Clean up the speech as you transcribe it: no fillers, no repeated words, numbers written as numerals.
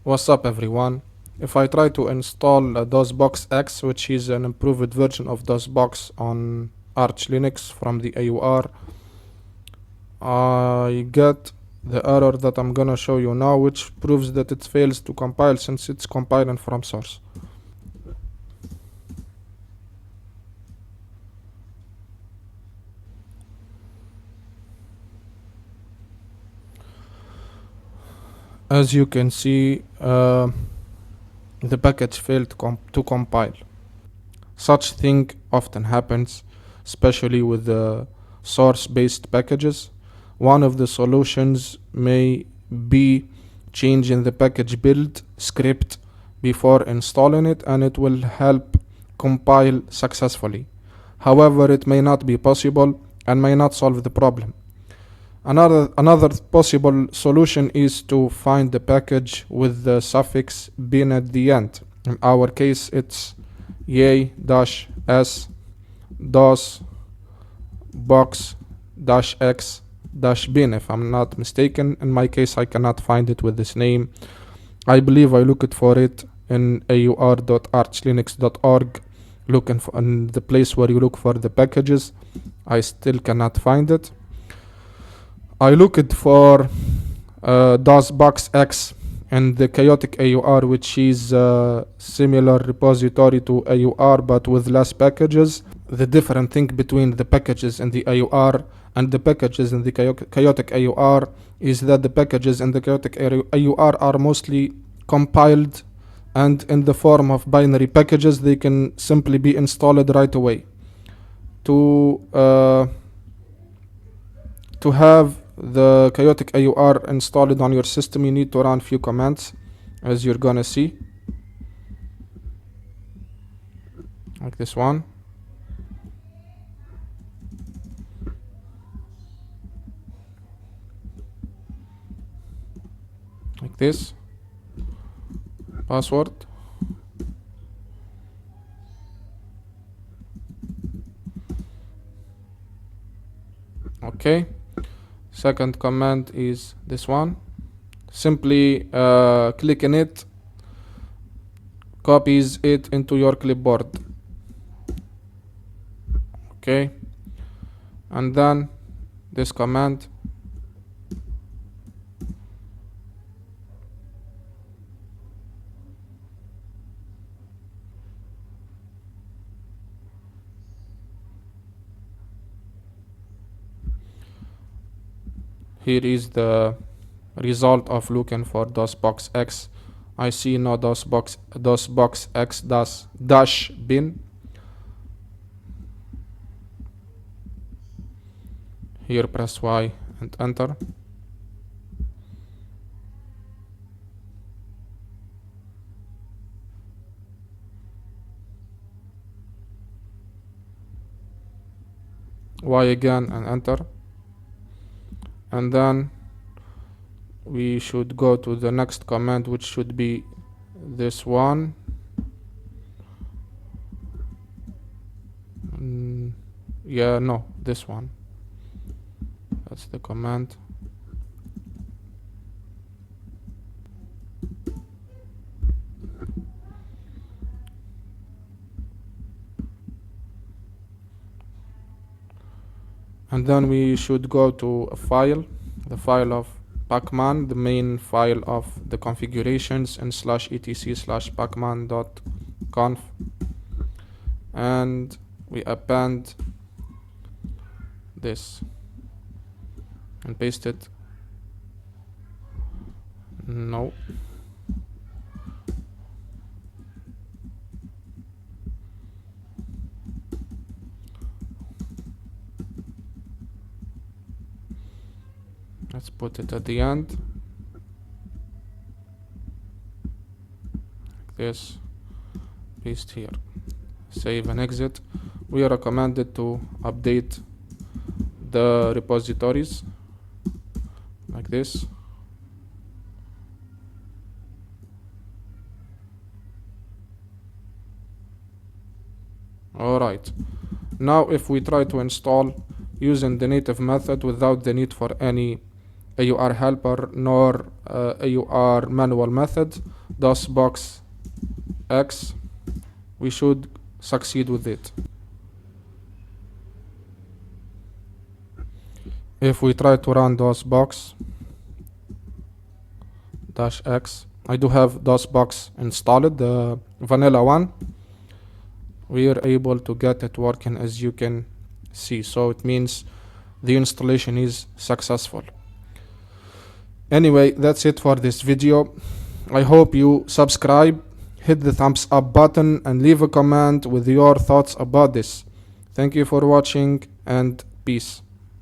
What's up everyone? If I try to install dosbox-x, which is an improved version of dosbox on Arch Linux from the AUR, I get the error that I'm gonna show you now, which proves that it fails to compile since it's compiling from source. As you can see, the package failed to compile. Such thing often happens, especially with the source-based packages. One of the solutions may be changing the package build script before installing it, and it will help compile successfully. However, it may not be possible and may not solve the problem. Another possible solution is to find the package with the suffix bin at the end. In our case, it's yay-s dosbox-x-bin, if I'm not mistaken. In my case, I cannot find it with this name. I believe I looked for it in aur.archlinux.org, looking for in the place where you look for the packages. I still cannot find it. I looked for dosbox-x and the chaotic AUR, which is a similar repository to AUR but with less packages. The different thing between the packages in the AUR and the packages in the chaotic AUR is that the packages in the chaotic AUR are mostly compiled, and in the form of binary packages they can simply be installed right away. To have the chaotic AUR installed on your system, you need to run few commands, as you're gonna see, like this one. Like this. Password. Okay. Second command is this one. Simply click on it, copies it into your clipboard. Okay. And then this command. Here is the result of looking for dosbox-x. I see no dosbox-x dash bin. Here press Y and enter. Y again and enter. And then we should go to the next command, which should be this one. Yeah, no, this one. That's the command. And then we should go to a file, the file of pacman, the main file of the configurations, and /etc/pacman.conf, and we append this and paste it. No. Let's put it at the end, like this. Paste here. Save and exit. We are recommended to update the repositories, like this. Alright. Now if we try to install using the native method without the need for any AUR helper nor AUR manual method, dosbox-x, we should succeed with it. If we try to run dosbox-x, I do have dosbox installed, the vanilla one. We are able to get it working, as you can see, so it means the installation is successful. Anyway, that's it for this video. I hope you subscribe, hit the thumbs up button, and leave a comment with your thoughts about this. Thank you for watching, and peace.